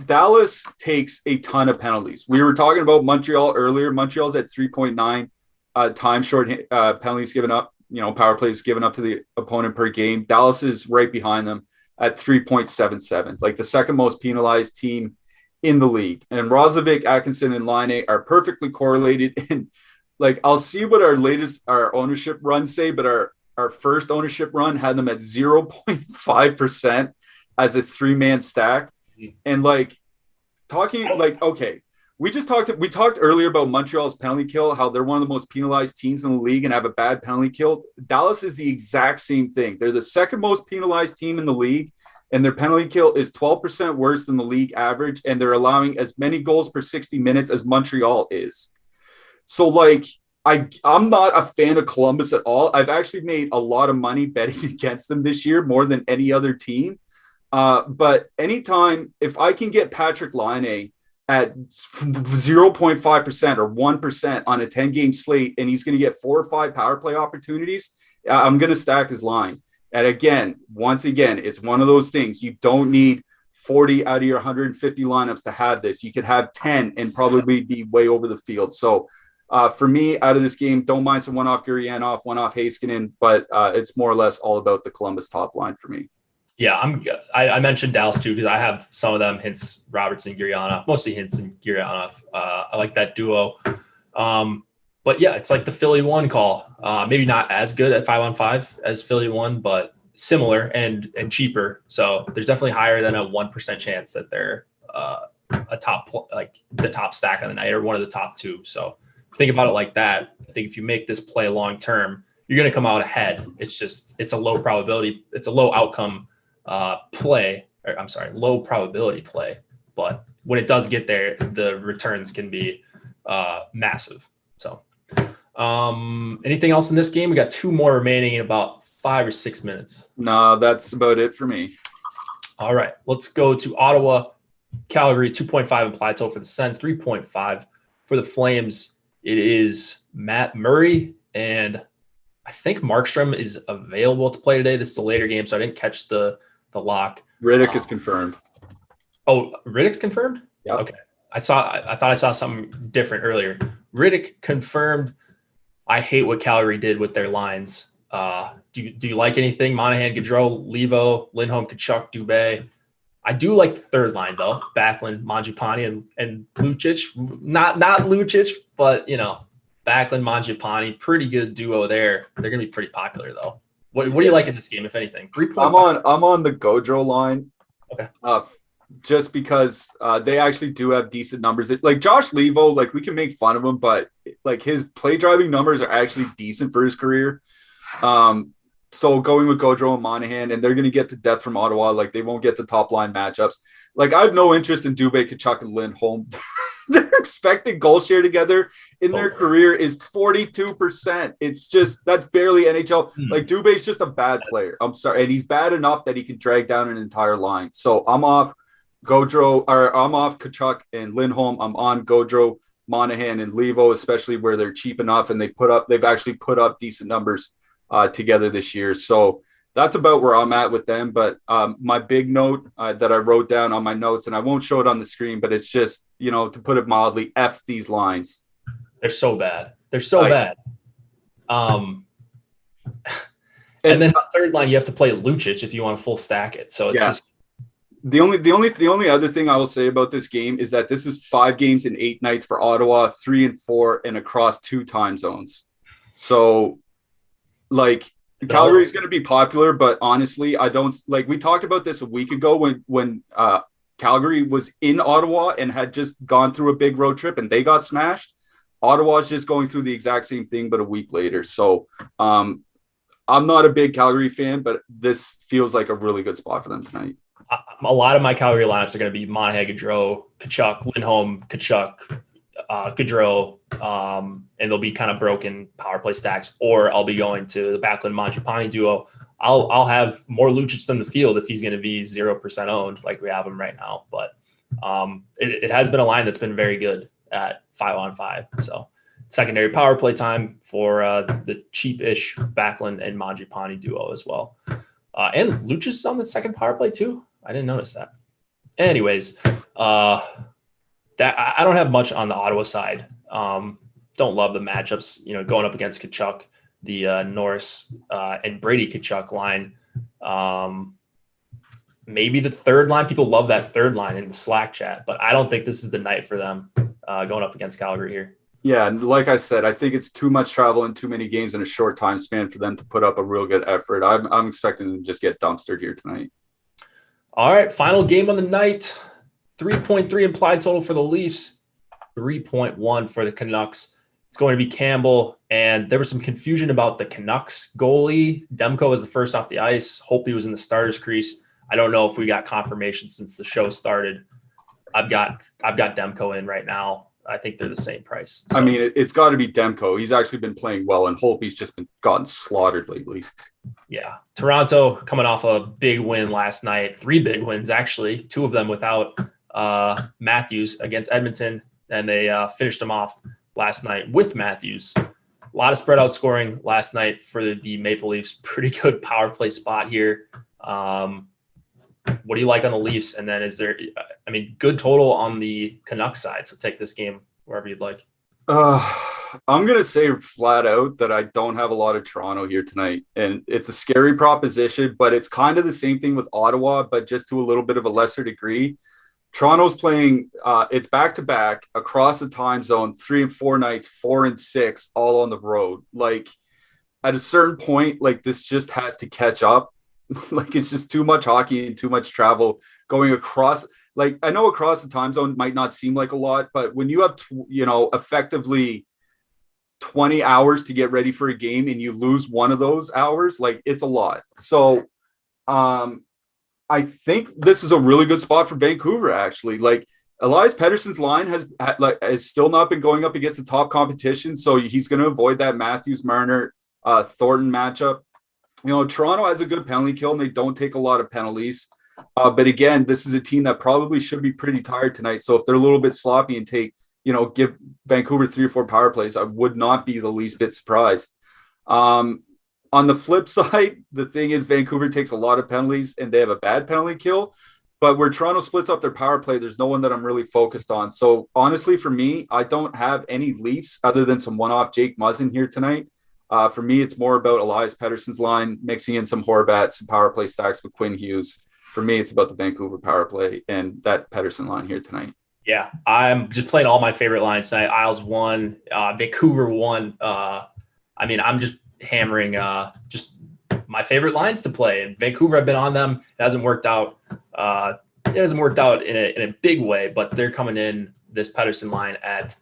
Dallas takes a ton of penalties. We were talking about Montreal earlier. Montreal's at 3.9 times short penalties given up, power plays given up to the opponent per game. Dallas is right behind them at 3.77, like the second most penalized team in the league. And Rozovic, Atkinson, and Laine are perfectly correlated. And like, I'll see what our ownership runs say, but our first ownership run had them at 0.5% as a 3-man stack. And like okay, we talked earlier about Montreal's penalty kill, how they're one of the most penalized teams in the league and have a bad penalty kill. Dallas is the exact same thing. They're the second most penalized team in the league, and their penalty kill is 12% worse than the league average, and they're allowing as many goals per 60 minutes as Montreal is. So like, I'm not a fan of Columbus at all. I've actually made a lot of money betting against them this year, more than any other team. But anytime, if I can get Patrick Laine at 0.5% or 1% on a 10-game slate, and he's going to get 4 or 5 power play opportunities, I'm going to stack his line. And once again, it's one of those things. You don't need 40 out of your 150 lineups to have this. You could have 10 and probably be way over the field. So for me, out of this game, don't mind some one-off Gurianov, one-off Heiskanen, but it's more or less all about the Columbus top line for me. Yeah, I mentioned Dallas too because I have some of them, Hintz, Robertson, Gurianov, mostly Hintz and Gurianov. I like that duo. But yeah, it's like the Philly 1 call. Maybe not as good at 5-on-5 as Philly 1, but similar and cheaper. So there's definitely higher than a 1% chance that they're a top, like the top stack on the night or one of the top 2. So think about it like that. I think if you make this play long term, you're going to come out ahead. It's a low probability. It's a low outcome low probability play, but when it does get there, the returns can be massive. So anything else in this game? We got 2 more remaining in about 5 or 6 minutes. No, that's about it for me. All right, let's go to Ottawa, Calgary. 2.5 implied total for the Sens, 3.5 for the Flames. It is Matt Murray, and I think Markstrom is available to play today. This is a later game, so I didn't catch the lock. Riddick is confirmed. Oh, Riddick's confirmed? Yeah. Okay. I thought I saw something different earlier. Riddick confirmed. I hate what Calgary did with their lines. Do you like anything? Monahan, Gaudreau, Levo, Lindholm, Tkachuk, Dubé. I do like the third line though. Backlund, Mangiapane, and Lucic. Not Lucic, but Backlund, Mangiapane, pretty good duo there. They're gonna be pretty popular though. What do you like in this game, if anything? 3.5. I'm on the Gaudreau line. Okay. Just because they actually do have decent numbers. Like Josh Levo, like we can make fun of him, but like his play driving numbers are actually decent for his career. So going with Gaudreau and Monahan, and they're going to get the depth from Ottawa. Like they won't get the top line matchups. Like I have no interest in Dubé, Tkachuk, and Lindholm. Their expected goal share together in their career is 42%. It's just, that's barely NHL. Like Dubé's just a bad player. I'm sorry. And he's bad enough that he can drag down an entire line. So I'm off Tkachuk and Lindholm. I'm on Gaudreau, Monahan, and Levo, especially where they're cheap enough and they've actually put up decent numbers together this year. So that's about where I'm at with them. But my big note that I wrote down on my notes, and I won't show it on the screen, but it's just, to put it mildly, F these lines. They're so bad. Bad. And then the third line, you have to play Lucic if you want to full stack it. So it's just the only other thing I will say about this game is that this is 5 games in 8 nights for Ottawa, 3 and 4, and across 2 time zones. So like Calgary is going to be popular, but honestly, I don't like. We talked about this a week ago when Calgary was in Ottawa and had just gone through a big road trip and they got smashed. Ottawa's just going through the exact same thing, but a week later. So I'm not a big Calgary fan, but this feels like a really good spot for them tonight. A lot of my Calgary lineups are going to be Monahan, Gaudreau, Tkachuk, Lindholm, Tkachuk, Gaudreau, and they'll be kind of broken power play stacks, or I'll be going to the Backlund Mangiapane duo. I'll have more Lucic than the field if he's going to be 0% owned like we have him right now. But it has been a line that's been very good at 5-on-5. So secondary power play time for the cheap-ish Backlund and Mangiapane duo as well. And Lucic is on the second power play too. I didn't notice that. Anyways, that I don't have much on the Ottawa side. Don't love the matchups, going up against Tkachuk, the Norris and Brady Tkachuk line. Maybe the third line. People love that third line in the Slack chat, but I don't think this is the night for them going up against Calgary here. Yeah, and like I said, I think it's too much travel and too many games in a short time span for them to put up a real good effort. I'm expecting them to just get dumpstered here tonight. All right, final game of the night. 3.3 implied total for the Leafs, 3.1 for the Canucks. It's going to be Campbell, and there was some confusion about the Canucks goalie. Demko was the first off the ice. Holtby was in the starter's crease. I don't know if we got confirmation since the show started. I've got Demko in right now. I think they're the same price. So. I mean, it's got to be Demko. He's actually been playing well, and Holtby's just been gotten slaughtered lately. Yeah. Toronto coming off a big win last night. 3 big wins, actually. 2 of them without Matthews against Edmonton, and they finished them off last night with Matthews. A lot of spread out scoring last night for the Maple Leafs. Pretty good power play spot here. What do you like on the Leafs? And then good total on the Canucks side. So take this game wherever you'd like. I'm going to say flat out that I don't have a lot of Toronto here tonight. And it's a scary proposition, but it's kind of the same thing with Ottawa, but just to a little bit of a lesser degree. Toronto's playing, it's back-to-back across the time zone, 3 and 4 nights, 4 and 6, all on the road. Like, at a certain point, like, this just has to catch up. Like, it's just too much hockey and too much travel going across. Like, I know across the time zone might not seem like a lot, but when you have, effectively 20 hours to get ready for a game and you lose one of those hours, like, it's a lot. So, I think this is a really good spot for Vancouver, actually. Like, Elias Pettersson's line has still not been going up against the top competition, so he's going to avoid that Matthews-Marner Thornton matchup. Toronto has a good penalty kill, and they don't take a lot of penalties. But again, this is a team that probably should be pretty tired tonight. So if they're a little bit sloppy and give Vancouver 3 or 4 power plays, I would not be the least bit surprised. On the flip side, the thing is Vancouver takes a lot of penalties and they have a bad penalty kill. But where Toronto splits up their power play, there's no one that I'm really focused on. So honestly, for me, I don't have any Leafs other than some one-off Jake Muzzin here tonight. For me, it's more about Elias Pettersson's line, mixing in some Horvat, some power play stacks with Quinn Hughes. For me, it's about the Vancouver power play and that Pettersson line here tonight. Yeah, I'm just playing all my favorite lines tonight. Isles 1, Vancouver 1. I'm just hammering just my favorite lines to play. And Vancouver, I've been on them. It hasn't worked out. It hasn't worked out in a big way, but they're coming in this Pettersson line at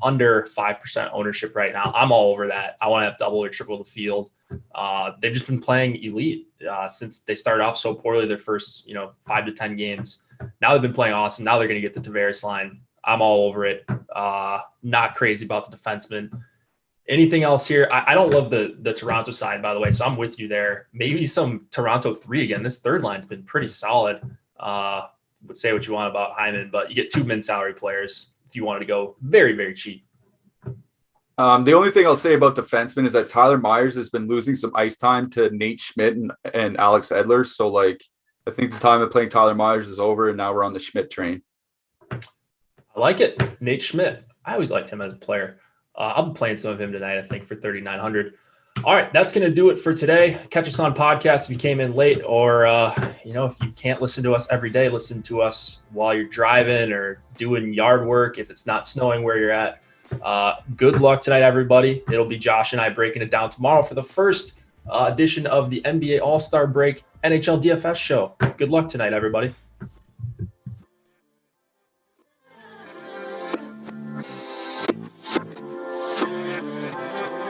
under 5% ownership right now. I'm all over that. I want to have double or triple the field. They've just been playing elite since they started off so poorly their first 5 to 10 games. Now they've been playing awesome. Now they're going to get the Tavares line. I'm all over it. Not crazy about the defenseman. Anything else here? I don't love the Toronto side, by the way, so I'm with you there. Maybe some Toronto 3 again. This third line's been pretty solid. Would say what you want about Hyman, but you get 2 mid-salary players if you wanted to go very, very cheap. The only thing I'll say about defensemen is that Tyler Myers has been losing some ice time to Nate Schmidt and Alex Edler. So, I think the time of playing Tyler Myers is over, and now we're on the Schmidt train. I like it. Nate Schmidt. I always liked him as a player. I'll be playing some of him tonight, I think, for 3,900. All right, that's going to do it for today. Catch us on podcast if you came in late, or, if you can't listen to us every day, listen to us while you're driving or doing yard work if it's not snowing where you're at. Good luck tonight, everybody. It'll be Josh and I breaking it down tomorrow for the first edition of the NBA All-Star Break NHL DFS show. Good luck tonight, everybody.